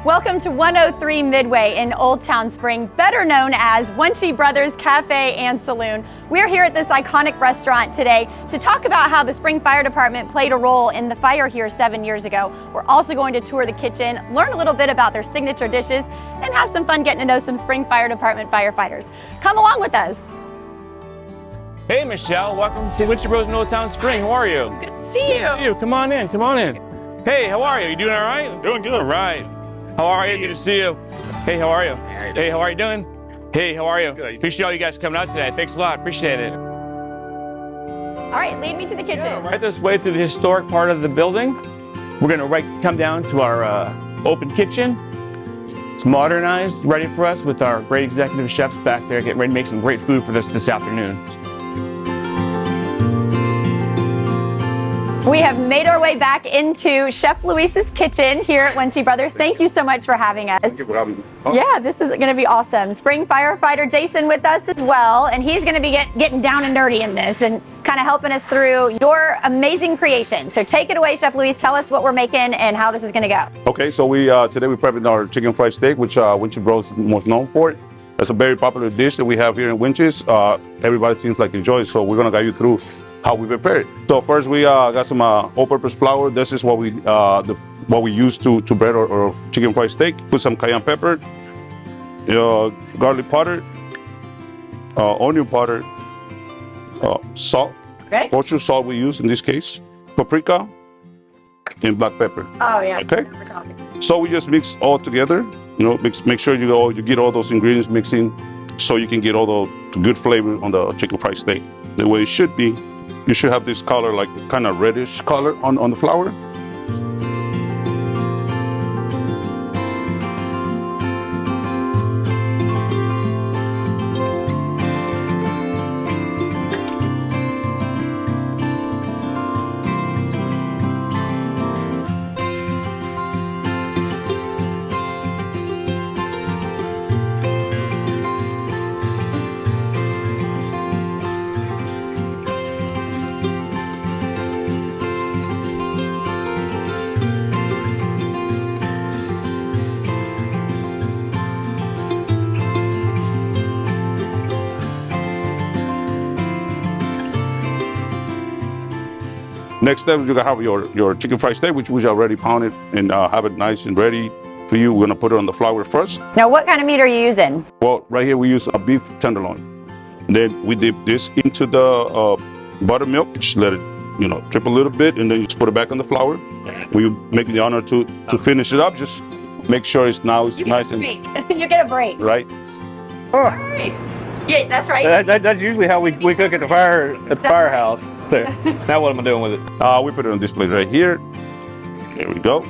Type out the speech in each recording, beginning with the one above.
Welcome to 103 Midway in Old Town Spring, better known as Wunsche Brothers Cafe and Saloon. We're here at this iconic restaurant today to talk about how the Spring Fire Department played a role in the fire here 7 years ago. We're also going to tour the kitchen, learn a little bit about their signature dishes, and have some fun getting to know some Spring Fire Department firefighters. Come along with us. Hey Michelle, welcome to Wunsche Brothers in Old Town Spring. How are you? Good to see you. Good to see you. Come on in, come on in. Hey, how are you? You doing all right? Doing good. All right. How are you? Good to see you. Hey, how are you? Hey, how are you doing? Hey, how are you? Good. Appreciate all you guys coming out today. Thanks a lot. Appreciate it. All right, lead me to the kitchen. Yeah, right this way through the historic part of the building. We're gonna come down to our open kitchen. It's modernized, ready for us with our great executive chefs back there getting ready to make some great food for us this afternoon. We have made our way back into Chef Luis's kitchen here at Wunsche Brothers. Thank you so much for having us. Thank you for having me. Yeah, this is going to be awesome. Spring firefighter Jason with us as well, and he's going to be getting down and dirty in this and kind of helping us through your amazing creation. So take it away, Chef Luis. Tell us what we're making and how this is going to go. Okay, so today we're prepping our chicken fried steak, which Wunsche Bros is most known for. That's a very popular dish that we have here in Wunsche. Everybody seems like enjoys, so we're going to guide you through how we prepare it. So first we got some all-purpose flour. This is what we use to bread or chicken fried steak. Put some cayenne pepper, garlic powder, onion powder, salt, Okay. kosher salt we use in this case, paprika, and black pepper. Oh yeah. Okay. So we just mix all together. Make sure you get all those ingredients mixing, so you can get all the good flavor on the chicken fried steak the way it should be. You should have this color, like kind of reddish color on the flour. Next step is you're gonna have your chicken fried steak, which we already pounded and have it nice and ready for you. We're gonna put it on the flour first. Now, what kind of meat are you using? Well, right here we use a beef tenderloin. Then we dip this into the buttermilk. Just let it, drip a little bit, and then you just put it back on the flour. When you make the honor to finish it up, just make sure it's nice and You get a break. right. All right. Yeah, that's right. That's usually how we cook at the firehouse. So, now what am I doing with it? We put it on this plate right here. There we go.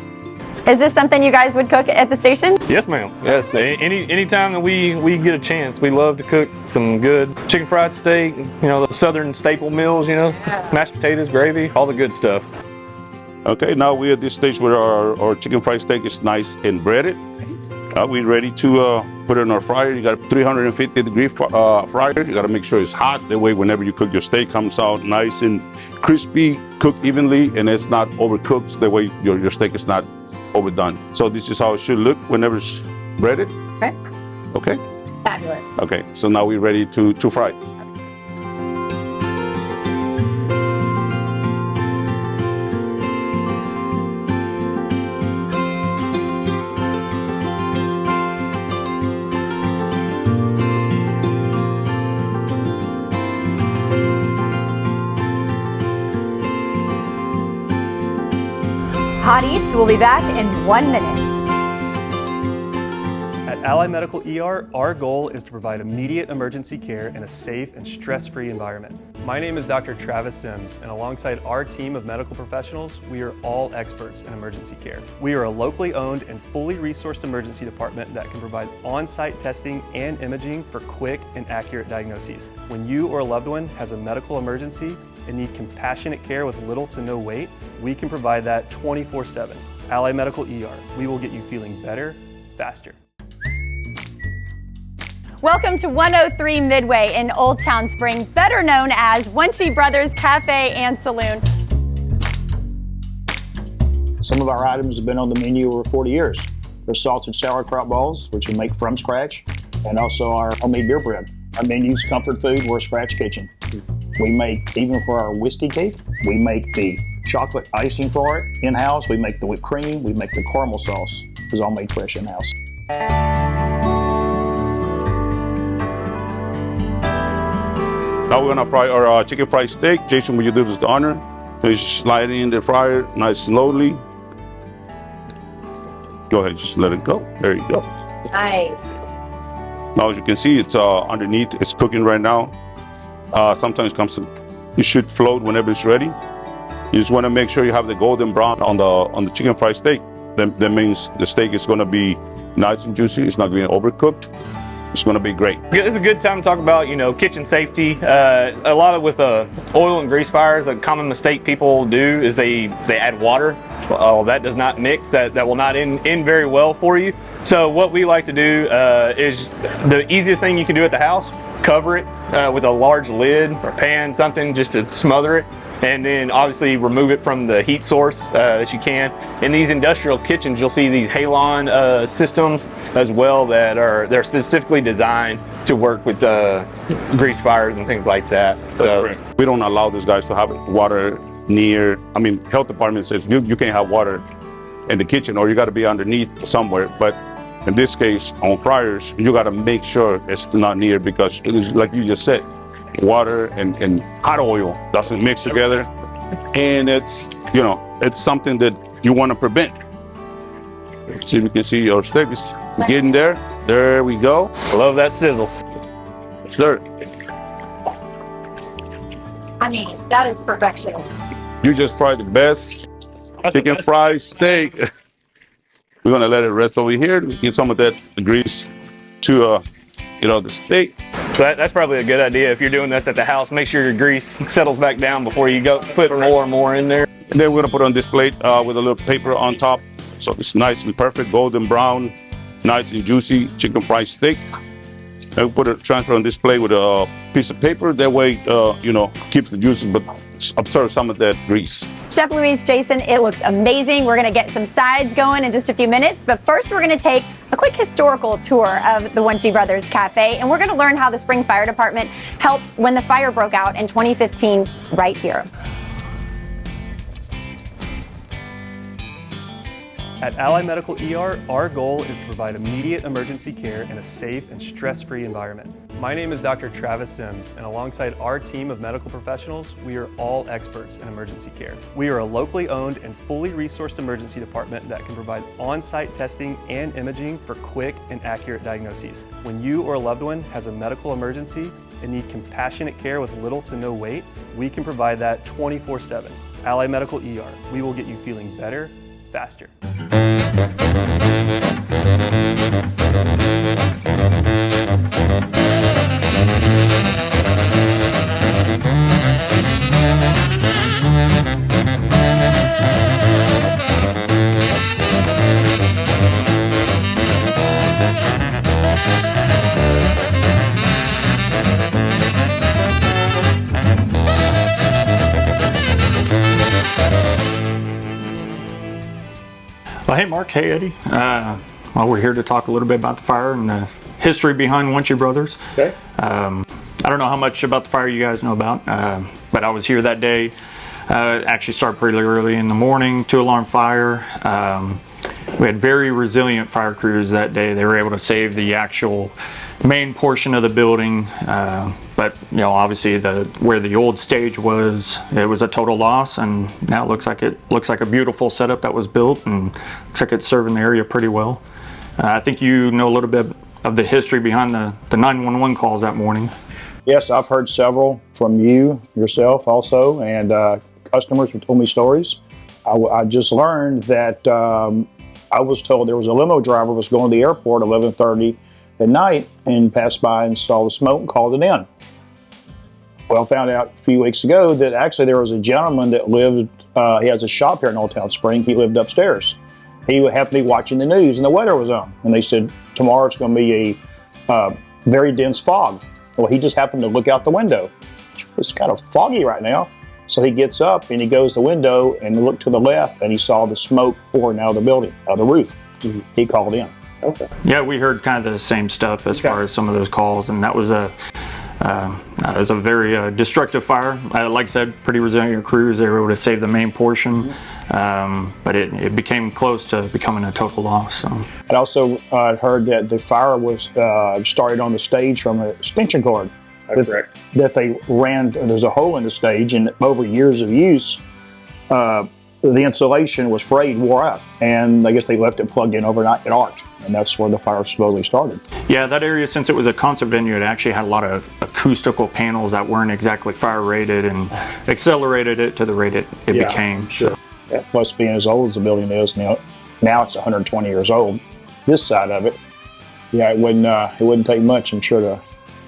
Is this something you guys would cook at the station? Yes, ma'am. Yes. Anytime that we get a chance, we love to cook some good chicken fried steak. The southern staple meals. Mashed potatoes, gravy, all the good stuff. Okay, now we're at this stage where our chicken fried steak is nice and breaded. We're ready to put it in our fryer. You got a 350-degree fryer. You got to make sure it's hot. That way, whenever you cook, your steak comes out nice and crispy, cooked evenly, and it's not overcooked. So that way, your steak is not overdone. So this is how it should look whenever it's breaded. Okay. Okay. Fabulous. Okay. So now we're ready to fry. Hot Eats will be back in 1 minute. At Ally Medical ER, our goal is to provide immediate emergency care in a safe and stress-free environment. My name is Dr. Travis Sims, and alongside our team of medical professionals, we are all experts in emergency care. We are a locally owned and fully resourced emergency department that can provide on-site testing and imaging for quick and accurate diagnoses. When you or a loved one has a medical emergency and need compassionate care with little to no wait, we can provide that 24/7. Ally Medical ER. We will get you feeling better, faster. Welcome to 103 Midway in Old Town Spring, better known as Wunsche Brothers Cafe and Saloon. Some of our items have been on the menu over 40 years. There's sausage sauerkraut balls, which we make from scratch, and also our homemade beer bread. Our menu's comfort food, we're a scratch kitchen. We make, even for our whiskey cake, we make the chocolate icing for it in-house, we make the whipped cream, we make the caramel sauce. It's all made fresh in-house. Now we're gonna fry our chicken fried steak. Jason, will you do us the honor? Just slide it in the fryer, nice slowly. Go ahead, just let it go. There you go. Nice. Now as you can see, it's underneath, it's cooking right now. Sometimes you should float whenever it's ready. You just wanna make sure you have the golden brown on the chicken fried steak. That means the steak is gonna be nice and juicy. It's not gonna be overcooked. It's going to be great. It's a good time to talk about, kitchen safety. A lot of with oil and grease fires, a common mistake people do is they add water. That does not mix. That will not end very well for you. So what we like to do is the easiest thing you can do at the house, cover it with a large lid or pan, something just to smother it. And then obviously remove it from the heat source that you can. In these industrial kitchens, you'll see these halon systems as well they're specifically designed to work with grease fires and things like that. So we don't allow these guys to have water near. Health department says you can't have water in the kitchen, or you got to be underneath somewhere. But in this case, on fryers, you got to make sure it's not near, because like you just said, water and hot oil doesn't mix together, and it's something that you want to prevent. See if you can see your steak is getting there. There we go. Love that sizzle. Yes, sir. That is perfection. You just fried the best chicken fried steak. We're gonna let it rest over here. Get some of that grease to the steak. So that's probably a good idea. If you're doing this at the house, make sure your grease settles back down before you go put more and more in there. And then we're gonna put it on this plate with a little paper on top, so it's nice and perfect, golden brown, nice and juicy chicken fried steak. And we transfer on this plate with a piece of paper. That way, keeps the juices but absorbs some of that grease. Chef Luis, Jason, it looks amazing. We're gonna get some sides going in just a few minutes, but first we're gonna take a quick historical tour of the Wunsche Brothers Cafe, and we're gonna learn how the Spring Fire Department helped when the fire broke out in 2015 right here. At Ally Medical ER, our goal is to provide immediate emergency care in a safe and stress-free environment. My name is Dr. Travis Sims, and alongside our team of medical professionals, we are all experts in emergency care. We are a locally owned and fully resourced emergency department that can provide on-site testing and imaging for quick and accurate diagnoses. When you or a loved one has a medical emergency and need compassionate care with little to no wait, we can provide that 24/7. Ally Medical ER, we will get you feeling better, faster. Well, hey Mark, hey Eddie. We're here to talk a little bit about the fire and the history behind Wunsche Brothers. Okay. I don't know how much about the fire you guys know about, but I was here that day. Actually started pretty early in the morning, 2-alarm fire. We had very resilient fire crews that day. They were able to save the actual main portion of the building, but obviously where the old stage was, it was a total loss, and now it looks like a beautiful setup that was built, and looks like it's serving the area pretty well. I think you know a little bit of the history behind the 911 calls that morning. Yes, I've heard several from yourself also, and customers who told me stories. I just learned that I was told there was a limo driver was going to the airport at 11:30 at night and passed by and saw the smoke and called it in. Well, I found out a few weeks ago that actually there was a gentleman that lived, he has a shop here in Old Town Spring, he lived upstairs. he would have to be watching the news, and the weather was on. And they said, tomorrow it's going to be a very dense fog. Well, he just happened to look out the window. It's kind of foggy right now. So he gets up and he goes to the window and looked to the left, and he saw the smoke pouring out of the building, out of the roof. Mm-hmm. He called in. Okay. Yeah, we heard kind of the same stuff as far as some of those calls, and that was a very destructive fire. Like I said, pretty resilient crews. They were able to save the main portion, but it became close to becoming a total loss. So. I also heard that the fire was started on the stage from an extension cord. Correct. That they ran. There's a hole in the stage, and over years of use, the insulation was frayed, wore out, and I guess they left it plugged in overnight. It arced, and that's where the fire supposedly started. Yeah, that area, since it was a concert venue, it actually had a lot of acoustical panels that weren't exactly fire rated, and accelerated it to the rate it became. Sure. Yeah. Plus, being as old as the building is now it's 120 years old. This side of it, yeah, it wouldn't take much, I'm sure,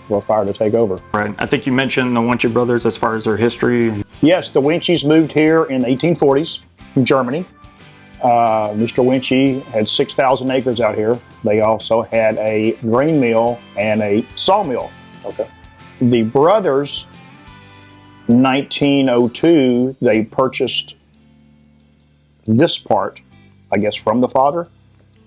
for a fire to take over. Right. I think you mentioned the Wunsche Brothers as far as their history. Yes, the Wunsches moved here in the 1840s from Germany. Mr. Wunsche had 6,000 acres out here. They also had a grain mill and a sawmill. Okay. The brothers, 1902, they purchased this part, I guess, from the father.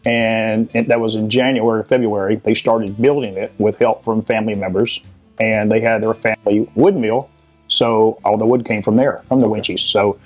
And that was in January or February. They started building it with help from family members, and they had their family wood mill. So all the wood came from there, from the Wunsches. So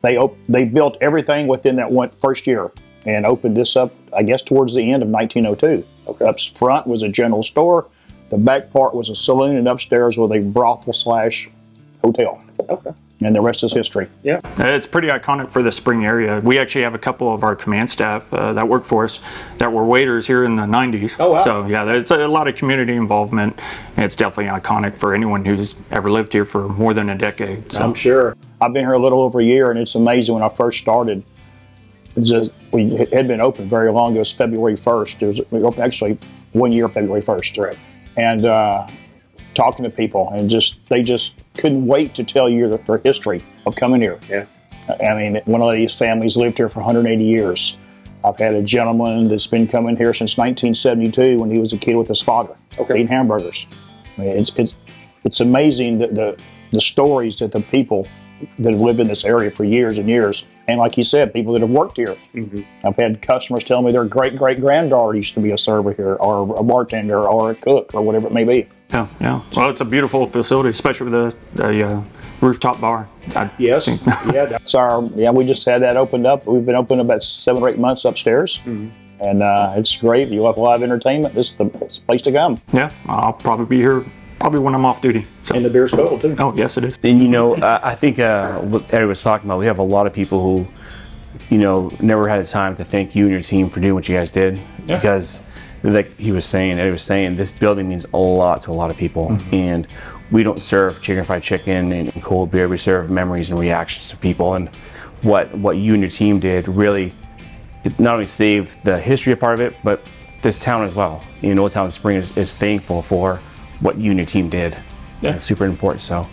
they built everything within that first year and opened this up, I guess, towards the end of 1902. Okay. Up front was a general store. The back part was a saloon, and upstairs was a brothel / hotel. Okay. And the rest is history. Yeah, it's pretty iconic for the Spring area. We actually have a couple of our command staff that work for us that were waiters here in the 90s. Oh, wow. So yeah, there's a lot of community involvement. And it's definitely iconic for anyone who's ever lived here for more than a decade. So. I'm sure. I've been here a little over a year, and it's amazing. When I first started, we had been open very long. It was February 1st. We opened actually 1 year, February 1st. Right. And talking to people, and they just couldn't wait to tell you their history of coming here. Yeah. I mean, one of these families lived here for 180 years. I've had a gentleman that's been coming here since 1972 when he was a kid with his father, eating hamburgers. I mean, it's amazing the stories that the people that have lived in this area for years and years, and like you said, people that have worked here. Mm-hmm. I've had customers tell me their great-great-granddaughter used to be a server here, or a bartender, or a cook, or whatever it may be. Yeah, yeah. Well, it's a beautiful facility, especially with the rooftop bar. Yes. Yeah, that's we just had that opened up. We've been open about 7 or 8 months upstairs. Mm-hmm. And it's great. You love live entertainment, this is the place to come. Yeah, I'll probably be here when I'm off duty. So. And the beer's cold too. Oh, yes it is. And I think what Eddie was talking about, we have a lot of people who, never had the time to thank you and your team for doing what you guys did. Yeah. Because like Eddie was saying, this building means a lot to a lot of people. Mm-hmm. And we don't serve fried chicken and cold beer. We serve memories and reactions to people. And what you and your team did really, it not only saved the history part of it, but this town as well. Old Town Spring is thankful for what you and your team did. Yeah. It's super important. So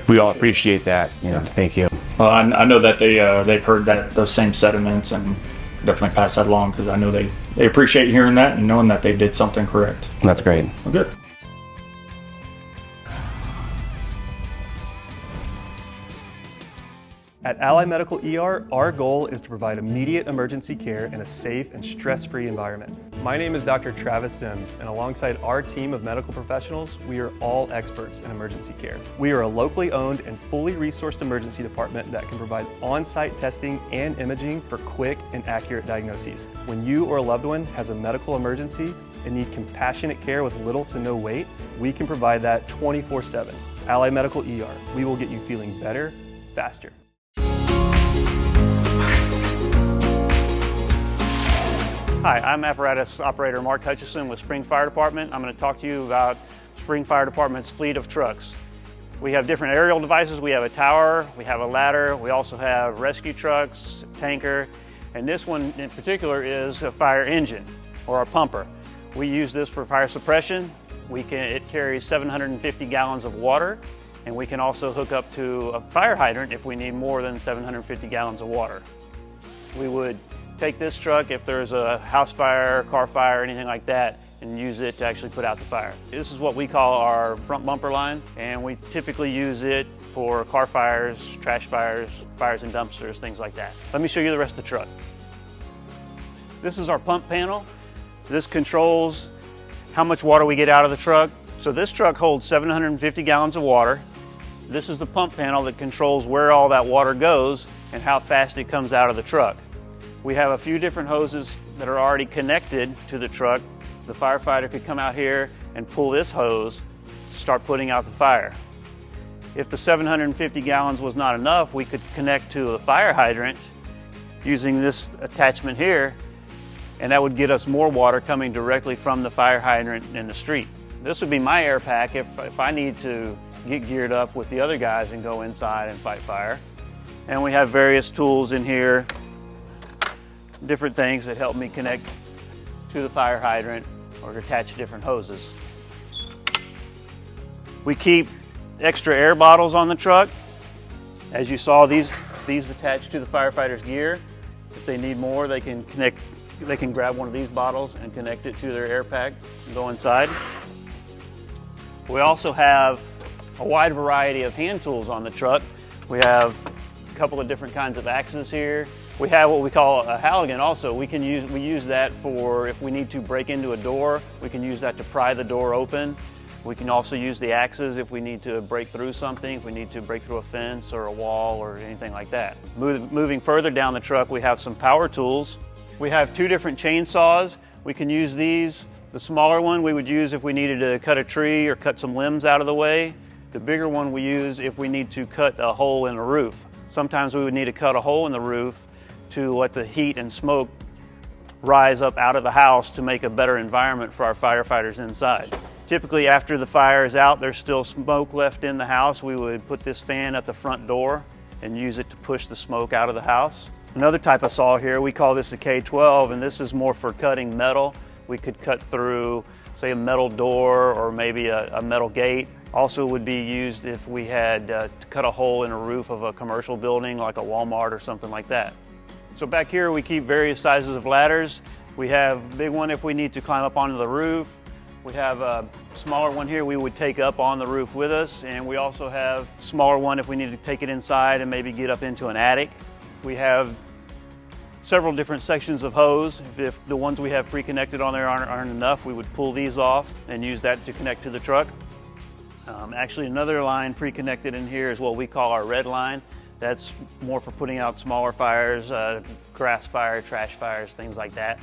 we all appreciate that. Thank you. Well, I know that they've heard those same sentiments, and definitely pass that along, because I know they appreciate hearing that and knowing that they did something correct. That's great. Well, good. At Ally Medical ER, our goal is to provide immediate emergency care in a safe and stress-free environment. My name is Dr. Travis Sims, and alongside our team of medical professionals, we are all experts in emergency care. We are a locally owned and fully resourced emergency department that can provide on-site testing and imaging for quick and accurate diagnoses. When you or a loved one has a medical emergency and need compassionate care with little to no wait, we can provide that 24/7. Ally Medical ER, we will get you feeling better, faster. Hi, I'm Apparatus Operator Mark Hutchison with Spring Fire Department. I'm going to talk to you about Spring Fire Department's fleet of trucks. We have different aerial devices. We have a tower, we have a ladder, we also have rescue trucks, tanker, and this one in particular is a fire engine, or a pumper. We use this for fire suppression. It carries 750 gallons of water, and we can also hook up to a fire hydrant if we need more than 750 gallons of water. We would take this truck if there's a house fire, car fire, anything like that, and use it to actually put out the fire. This is what we call our front bumper line, and we typically use it for car fires, trash fires, fires in dumpsters, things like that. Let me show you the rest of the truck. This is our pump panel. This controls how much water we get out of the truck. So this truck holds 750 gallons of water. This is the pump panel that controls where all that water goes and how fast it comes out of the truck. We have a few different hoses that are already connected to the truck. The firefighter could come out here and pull this hose to start putting out the fire. If the 750 gallons was not enough, we could connect to the fire hydrant using this attachment here, and that would get us more water coming directly from the fire hydrant in the street. This would be my air pack if I need to get geared up with the other guys and go inside and fight fire. And we have various tools in here, different things that help me connect to the fire hydrant or to attach different hoses. We keep extra air bottles on the truck. As you saw, these attach to the firefighter's gear. If they need more, they can grab one of these bottles and connect it to their air pack and go inside. We also have a wide variety of hand tools on the truck. We have a couple of different kinds of axes here. We have what we call a Halligan also. We use that for if we need to break into a door. We can use that to pry the door open. We can also use the axes if we need to break through something, if we need to break through a fence or a wall or anything like that. Moving further down the truck, we have some power tools. We have two different chainsaws. We can use these. The smaller one we would use if we needed to cut a tree or cut some limbs out of the way. The bigger one we use if we need to cut a hole in the roof. Sometimes we would need to cut a hole in the roof to let the heat and smoke rise up out of the house to make a better environment for our firefighters inside. Typically after the fire is out, there's still smoke left in the house. We would put this fan at the front door and use it to push the smoke out of the house. Another type of saw here, we call this a K12, and this is more for cutting metal. We could cut through, say, a metal door or maybe a metal gate. Also would be used if we had to cut a hole in a roof of a commercial building like a Walmart or something like that. So back here we keep various sizes of ladders. We have a big one if we need to climb up onto the roof. We have a smaller one here we would take up on the roof with us, and we also have a smaller one if we need to take it inside and maybe get up into an attic. We have several different sections of hose. If the ones we have pre-connected on there aren't enough, we would pull these off and use that to connect to the truck. Actually, another line pre-connected in here is what we call our red line. That's more for putting out smaller fires, grass fire, trash fires, things like that.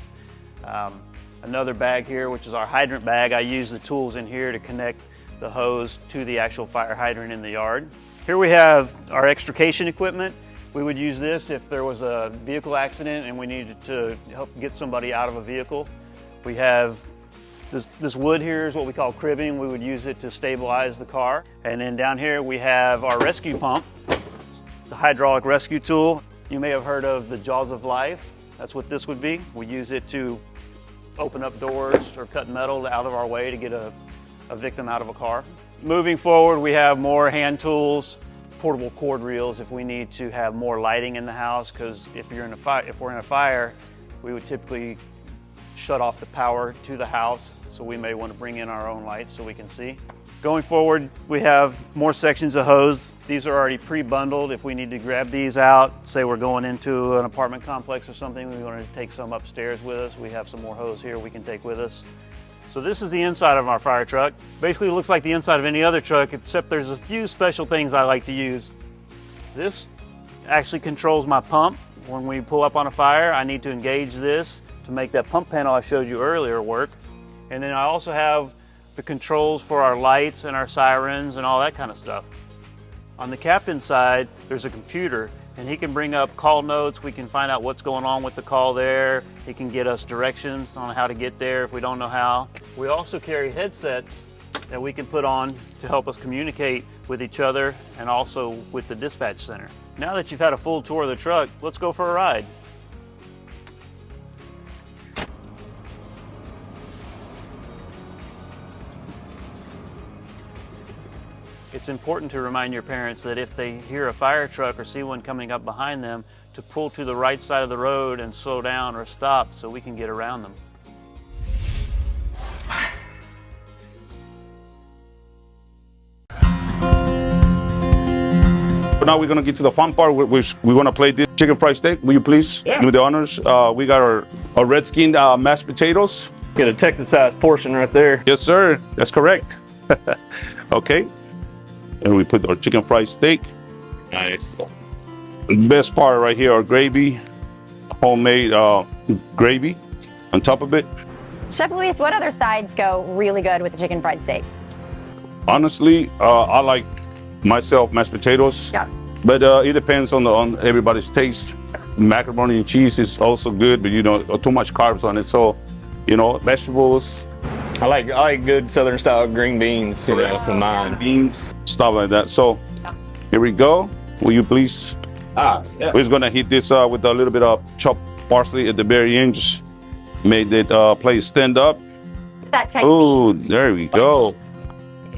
Another bag here, which is our hydrant bag. I use the tools in here to connect the hose to the actual fire hydrant in the yard. Here we have our extrication equipment. We would use this if there was a vehicle accident and we needed to help get somebody out of a vehicle. We have this wood here is what we call cribbing. We would use it to stabilize the car. And then down here we have our rescue pump. It's a hydraulic rescue tool. You may have heard of the Jaws of Life. That's what this would be. We use it to open up doors or cut metal out of our way to get a victim out of a car. Moving forward, we have more hand tools, portable cord reels if we need to have more lighting in the house, because if we're in a fire, we would typically shut off the power to the house, so we may want to bring in our own lights so we can see. Going forward, we have more sections of hose. These are already pre-bundled. If we need to grab these out, say we're going into an apartment complex or something, we want to take some upstairs with us, we have some more hose here we can take with us. So this is the inside of our fire truck. Basically it looks like the inside of any other truck, except there's a few special things I like to use. This actually controls my pump. When we pull up on a fire, I need to engage this to make that pump panel I showed you earlier work. And then I also have the controls for our lights and our sirens and all that kind of stuff. On the captain's side, there's a computer, and he can bring up call notes. We can find out what's going on with the call there. He can get us directions on how to get there if we don't know how. We also carry headsets that we can put on to help us communicate with each other and also with the dispatch center. Now that you've had a full tour of the truck, let's go for a ride. It's It's important to remind your parents that if they hear a fire truck or see one coming up behind them, to pull to the right side of the road and slow down or stop so we can get around them. Now we're gonna get to the fun part, which we're gonna play this chicken fried steak. Will you please do the honors? We got our red skin mashed potatoes. Get a Texas-sized portion right there. Yes, sir. That's correct. Okay. And we put our chicken fried steak. Nice. Best part right here, our gravy, homemade gravy on top of it. Chef Luis, what other sides go really good with the chicken fried steak? Honestly, I like myself mashed potatoes. Yeah. But it depends on everybody's taste. Macaroni and cheese is also good, but you know, too much carbs on it. So, you know, vegetables. I like good Southern style green beans, you know, for mine. Beans, stuff like that. So here we go. Will you please? Yeah. We're just gonna heat this with a little bit of chopped parsley at the very end. Just made it plate stand up. That technique. Oh, there we go.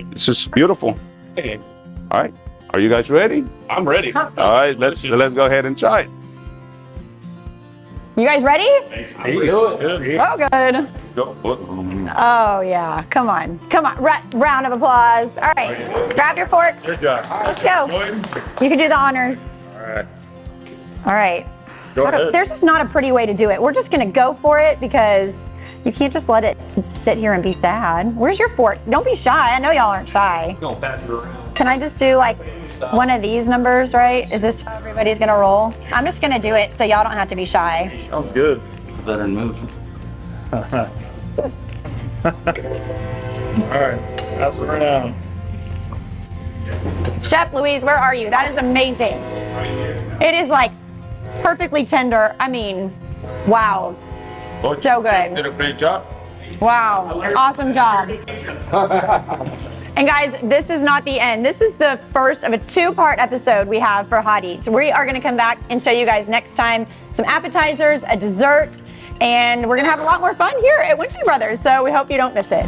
This is beautiful. Hey, All right, are you guys ready? I'm ready. All right, let's go ahead and try it. You guys ready? Good. Oh, good. Oh, yeah. Come on. Come on. Round of applause. All right. Grab your forks. Good job. Let's go. You can do the honors. All right. All right. Go ahead. There's just not a pretty way to do it. We're just going to go for it because you can't just let it sit here and be sad. Where's your fork? Don't be shy. I know y'all aren't shy. Gonna pass it around. Can I just do like one of these numbers, right? Is this how everybody's going to roll? I'm just going to do it so y'all don't have to be shy. Sounds good. Better move. All right. Pass it around. Chef Louise, where are you? That is amazing. It is like perfectly tender. I mean, wow. So good. Did a great job. Wow. Awesome job. And guys, this is not the end. This is the first of a two-part episode we have for Hot Eats. We are gonna come back and show you guys next time some appetizers, a dessert, and we're gonna have a lot more fun here at Wunsche Brothers, so we hope you don't miss it.